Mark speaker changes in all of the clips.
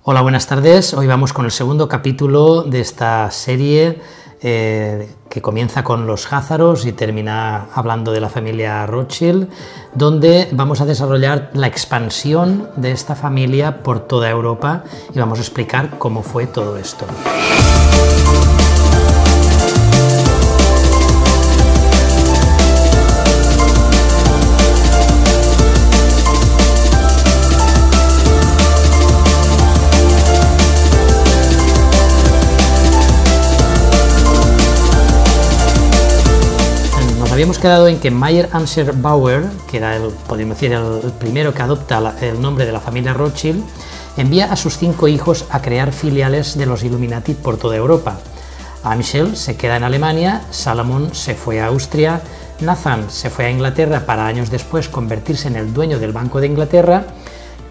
Speaker 1: Hola, buenas tardes. Hoy vamos con el segundo capítulo de esta serie que comienza con los Házaros y termina hablando de la familia Rothschild, donde vamos a desarrollar la expansión de esta familia por toda Europa y vamos a explicar cómo fue todo esto. Habíamos quedado en que Mayer Amschel Bauer, que era podríamos decir, el primero que adopta el nombre de la familia Rothschild, envía a sus 5 hijos a crear filiales de los Illuminati por toda Europa. Amschel se queda en Alemania, Salomon se fue a Austria, Nathan se fue a Inglaterra para años después convertirse en el dueño del Banco de Inglaterra,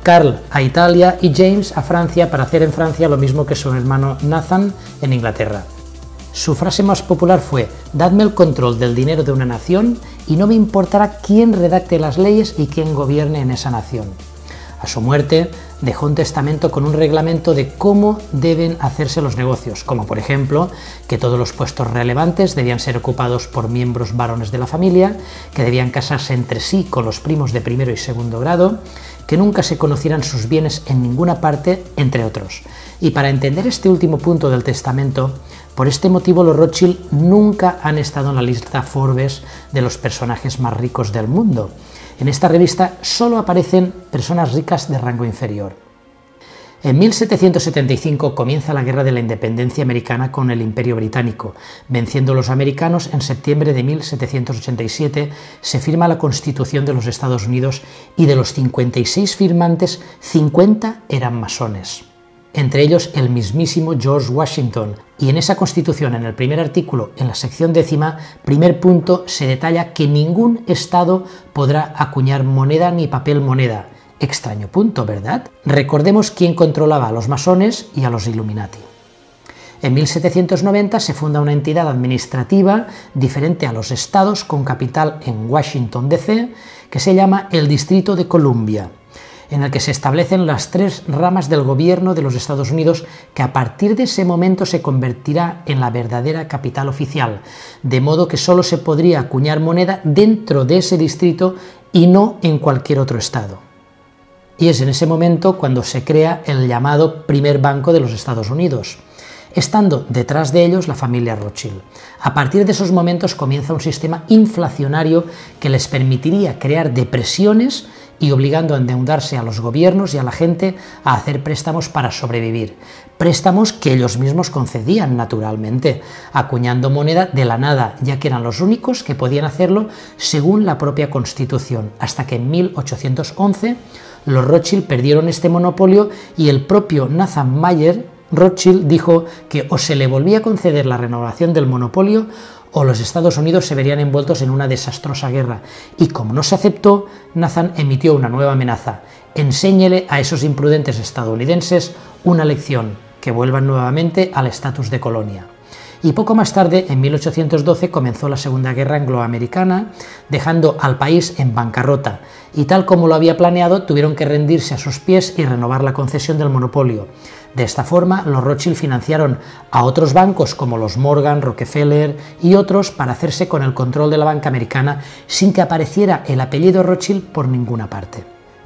Speaker 1: Karl a Italia y James a Francia para hacer en Francia lo mismo que su hermano Nathan en Inglaterra. Su frase más popular fue: «Dadme el control del dinero de una nación y no me importará quién redacte las leyes y quién gobierne en esa nación». A su muerte dejó un testamento con un reglamento de cómo deben hacerse los negocios, como por ejemplo que todos los puestos relevantes debían ser ocupados por miembros varones de la familia, que debían casarse entre sí con los primos de primero y segundo grado, que nunca se conocieran sus bienes en ninguna parte, entre otros. Y para entender este último punto del testamento, por este motivo los Rothschild nunca han estado en la lista Forbes de los personajes más ricos del mundo. En esta revista solo aparecen personas ricas de rango inferior. En 1775 comienza la Guerra de la Independencia Americana con el Imperio Británico. Venciendo los americanos, en septiembre de 1787 se firma la Constitución de los Estados Unidos y de los 56 firmantes, 50 eran masones. Entre ellos el mismísimo George Washington, y en esa Constitución, en el primer artículo, en la sección 10ª, primer punto, se detalla que ningún Estado podrá acuñar moneda ni papel moneda. Extraño punto, ¿verdad? Recordemos quién controlaba a los masones y a los Illuminati. En 1790 se funda una entidad administrativa diferente a los estados con capital en Washington, D.C., que se llama el Distrito de Columbia, en el que se establecen las 3 ramas del gobierno de los Estados Unidos, que a partir de ese momento se convertirá en la verdadera capital oficial, de modo que solo se podría acuñar moneda dentro de ese distrito y no en cualquier otro estado. Y es en ese momento cuando se crea el llamado primer banco de los Estados Unidos, estando detrás de ellos la familia Rothschild. A partir de esos momentos comienza un sistema inflacionario que les permitiría crear depresiones y obligando a endeudarse a los gobiernos y a la gente a hacer préstamos para sobrevivir. Préstamos que ellos mismos concedían naturalmente, acuñando moneda de la nada, ya que eran los únicos que podían hacerlo según la propia Constitución, hasta que en 1811 los Rothschild perdieron este monopolio y el propio Nathan Mayer Rothschild dijo que o se le volvía a conceder la renovación del monopolio o los Estados Unidos se verían envueltos en una desastrosa guerra, y como no se aceptó, Nathan emitió una nueva amenaza: enséñele a esos imprudentes estadounidenses una lección, que vuelvan nuevamente al estatus de colonia. Y poco más tarde, en 1812, comenzó la Segunda Guerra Angloamericana, dejando al país en bancarrota, y tal como lo había planeado, tuvieron que rendirse a sus pies y renovar la concesión del monopolio. De esta forma, los Rothschild financiaron a otros bancos como los Morgan, Rockefeller y otros para hacerse con el control de la banca americana sin que apareciera el apellido Rothschild por ninguna parte.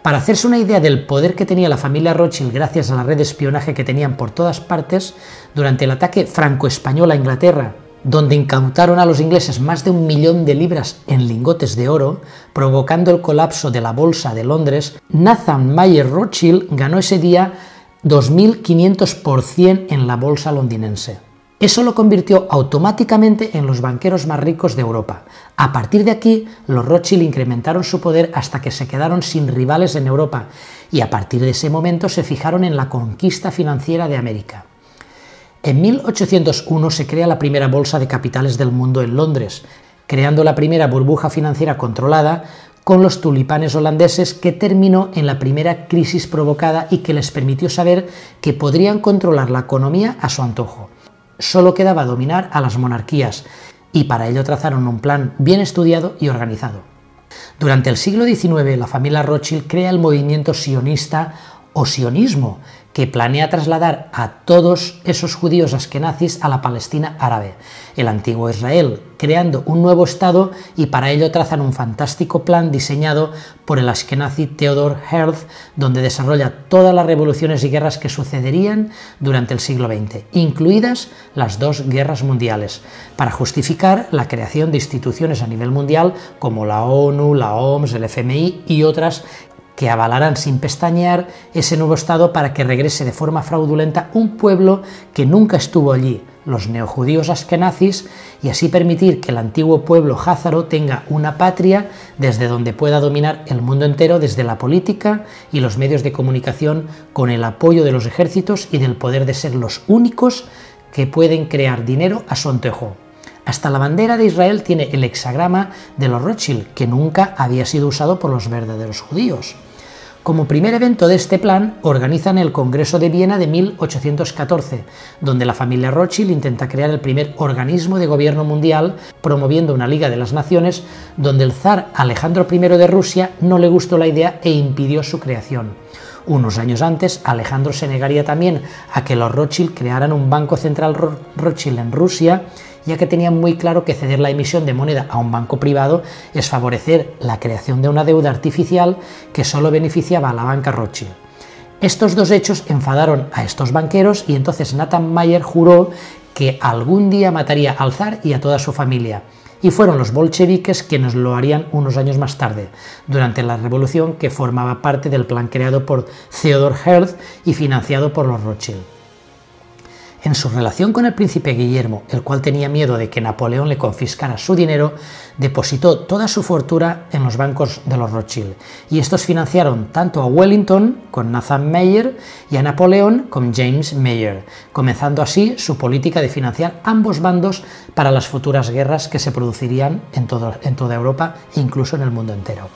Speaker 1: Para hacerse una idea del poder que tenía la familia Rothschild gracias a la red de espionaje que tenían por todas partes, durante el ataque franco-español a Inglaterra, donde incautaron a los ingleses más de 1 millón de libras en lingotes de oro, provocando el colapso de la Bolsa de Londres, Nathan Mayer Rothschild ganó ese día 2.500% en la bolsa londinense. Eso lo convirtió automáticamente en los banqueros más ricos de Europa. A partir de aquí, los Rothschild incrementaron su poder hasta que se quedaron sin rivales en Europa, y a partir de ese momento se fijaron en la conquista financiera de América. En 1801 se crea la primera bolsa de capitales del mundo en Londres, creando la primera burbuja financiera controlada con los tulipanes holandeses, que terminó en la primera crisis provocada y que les permitió saber que podrían controlar la economía a su antojo. Solo quedaba dominar a las monarquías, y para ello trazaron un plan bien estudiado y organizado. Durante el siglo XIX, la familia Rothschild crea el movimiento sionista o sionismo, que planea trasladar a todos esos judíos askenazis a la Palestina árabe, el antiguo Israel, creando un nuevo Estado, y para ello trazan un fantástico plan diseñado por el askenazi Theodor Herzl, donde desarrolla todas las revoluciones y guerras que sucederían durante el siglo XX, incluidas las dos guerras mundiales, para justificar la creación de instituciones a nivel mundial como la ONU, la OMS, el FMI y otras que avalarán sin pestañear ese nuevo Estado para que regrese de forma fraudulenta un pueblo que nunca estuvo allí, los neojudíos askenazis, y así permitir que el antiguo pueblo házaro tenga una patria desde donde pueda dominar el mundo entero desde la política y los medios de comunicación, con el apoyo de los ejércitos y del poder de ser los únicos que pueden crear dinero a su antojo. Hasta la bandera de Israel tiene el hexagrama de los Rothschild, que nunca había sido usado por los verdaderos judíos. Como primer evento de este plan, organizan el Congreso de Viena de 1814, donde la familia Rothschild intenta crear el primer organismo de gobierno mundial, promoviendo una Liga de las Naciones, donde el zar Alejandro I de Rusia no le gustó la idea e impidió su creación. Unos años antes, Alejandro se negaría también a que los Rothschild crearan un banco central Rothschild en Rusia, ya que tenían muy claro que ceder la emisión de moneda a un banco privado es favorecer la creación de una deuda artificial que solo beneficiaba a la banca Rothschild. Estos dos hechos enfadaron a estos banqueros y entonces Nathan Mayer juró que algún día mataría al zar y a toda su familia, y fueron los bolcheviques quienes lo harían unos años más tarde, durante la revolución que formaba parte del plan creado por Theodor Herzl y financiado por los Rothschild. En su relación con el príncipe Guillermo, el cual tenía miedo de que Napoleón le confiscara su dinero, depositó toda su fortuna en los bancos de los Rothschild, y estos financiaron tanto a Wellington con Nathan Mayer y a Napoleón con James Mayer, comenzando así su política de financiar ambos bandos para las futuras guerras que se producirían en toda Europa e incluso en el mundo entero,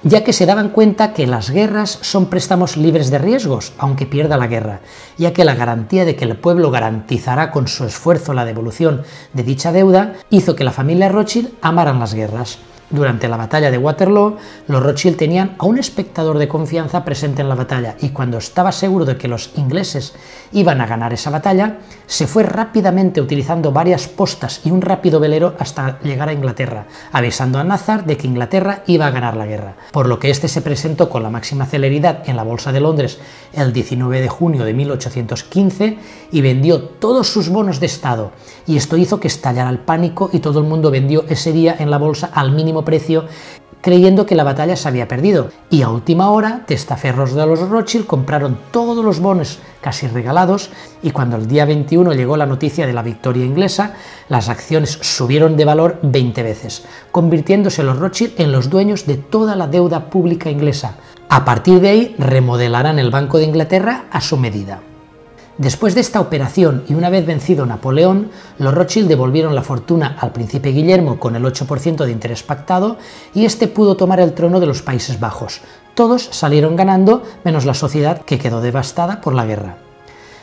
Speaker 1: ya que se daban cuenta que las guerras son préstamos libres de riesgos, aunque pierda la guerra, ya que la garantía de que el pueblo garantizará con su esfuerzo la devolución de dicha deuda hizo que la familia Rothschild amaran las guerras. Durante la batalla de Waterloo, los Rothschild tenían a un espectador de confianza presente en la batalla, y cuando estaba seguro de que los ingleses iban a ganar esa batalla, se fue rápidamente utilizando varias postas y un rápido velero hasta llegar a Inglaterra, avisando a Nazar de que Inglaterra iba a ganar la guerra, por lo que este se presentó con la máxima celeridad en la Bolsa de Londres el 19 de junio de 1815 y vendió todos sus bonos de Estado, y esto hizo que estallara el pánico y todo el mundo vendió ese día en la bolsa al mínimo precio, creyendo que la batalla se había perdido, y a última hora testaferros de los Rothschild compraron todos los bonos casi regalados, y cuando el día 21 llegó la noticia de la victoria inglesa, las acciones subieron de valor 20 veces, convirtiéndose los Rothschild en los dueños de toda la deuda pública inglesa. A partir de ahí remodelarán el Banco de Inglaterra a su medida. Después de esta operación y una vez vencido Napoleón, los Rothschild devolvieron la fortuna al príncipe Guillermo con el 8% de interés pactado, y este pudo tomar el trono de los Países Bajos. Todos salieron ganando, menos la sociedad, que quedó devastada por la guerra.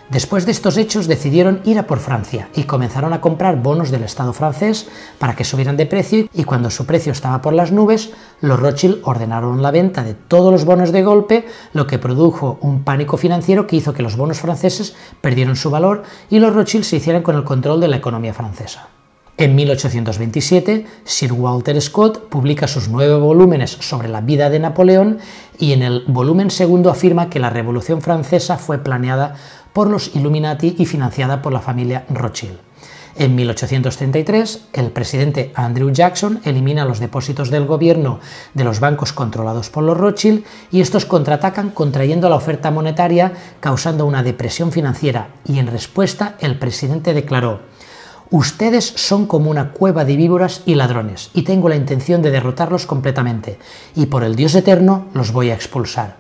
Speaker 1: Después de estos hechos decidieron ir a por Francia y comenzaron a comprar bonos del Estado francés para que subieran de precio, y cuando su precio estaba por las nubes, los Rothschild ordenaron la venta de todos los bonos de golpe, lo que produjo un pánico financiero que hizo que los bonos franceses perdieran su valor y los Rothschild se hicieran con el control de la economía francesa. En 1827, Sir Walter Scott publica sus 9 volúmenes sobre la vida de Napoleón, y en el volumen segundo afirma que la Revolución Francesa fue planeada por los Illuminati y financiada por la familia Rothschild. En 1833, el presidente Andrew Jackson elimina los depósitos del gobierno de los bancos controlados por los Rothschild, y estos contraatacan contrayendo la oferta monetaria, causando una depresión financiera, y en respuesta el presidente declaró: «Ustedes son como una cueva de víboras y ladrones, y tengo la intención de derrotarlos completamente, y por el Dios eterno los voy a expulsar».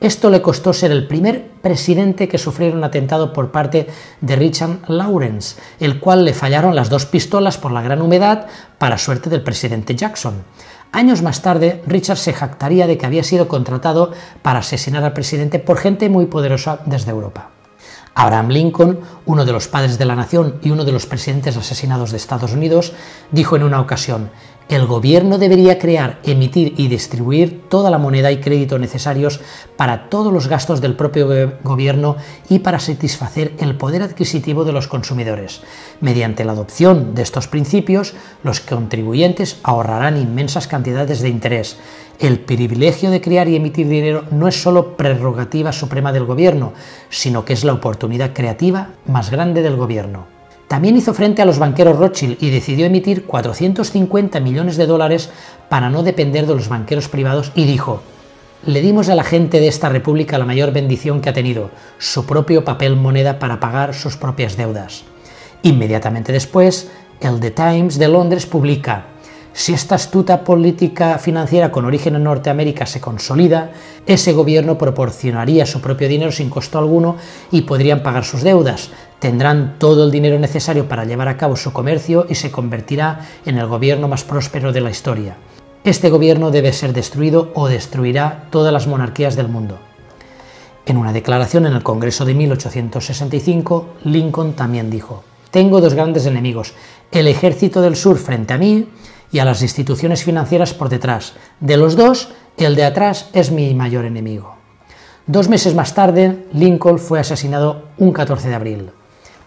Speaker 1: Esto le costó ser el primer presidente que sufriera un atentado por parte de Richard Lawrence, el cual le fallaron las 2 pistolas por la gran humedad, para suerte del presidente Jackson. Años más tarde, Richard se jactaría de que había sido contratado para asesinar al presidente por gente muy poderosa desde Europa. Abraham Lincoln, uno de los padres de la nación y uno de los presidentes asesinados de Estados Unidos, dijo en una ocasión: El gobierno debería crear, emitir y distribuir toda la moneda y crédito necesarios para todos los gastos del propio gobierno y para satisfacer el poder adquisitivo de los consumidores. Mediante la adopción de estos principios, los contribuyentes ahorrarán inmensas cantidades de interés. El privilegio de crear y emitir dinero no es solo prerrogativa suprema del gobierno, sino que es la oportunidad creativa más grande del gobierno. También hizo frente a los banqueros Rothschild y decidió emitir 450 millones de dólares para no depender de los banqueros privados y dijo: le dimos a la gente de esta república la mayor bendición que ha tenido, su propio papel moneda para pagar sus propias deudas. Inmediatamente después, el The Times de Londres publica: si esta astuta política financiera con origen en Norteamérica se consolida, ese gobierno proporcionaría su propio dinero sin costo alguno y podrían pagar sus deudas. Tendrán todo el dinero necesario para llevar a cabo su comercio y se convertirá en el gobierno más próspero de la historia. Este gobierno debe ser destruido o destruirá todas las monarquías del mundo. En una declaración en el Congreso de 1865, Lincoln también dijo: tengo dos grandes enemigos, el ejército del sur frente a mí y a las instituciones financieras por detrás. De los dos, el de atrás es mi mayor enemigo. 2 meses más tarde, Lincoln fue asesinado un 14 de abril.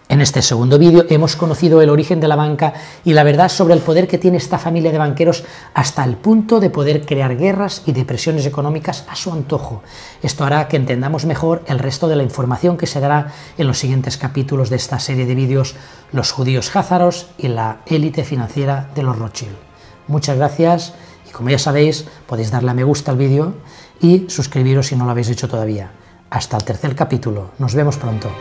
Speaker 1: En este segundo vídeo hemos conocido el origen de la banca y la verdad sobre el poder que tiene esta familia de banqueros hasta el punto de poder crear guerras y depresiones económicas a su antojo. Esto hará que entendamos mejor el resto de la información que se dará en los siguientes capítulos de esta serie de vídeos: los judíos házaros y la élite financiera de los Rothschild. Muchas gracias y, como ya sabéis, podéis darle a me gusta al vídeo y suscribiros si no lo habéis hecho todavía. Hasta el tercer capítulo. Nos vemos pronto.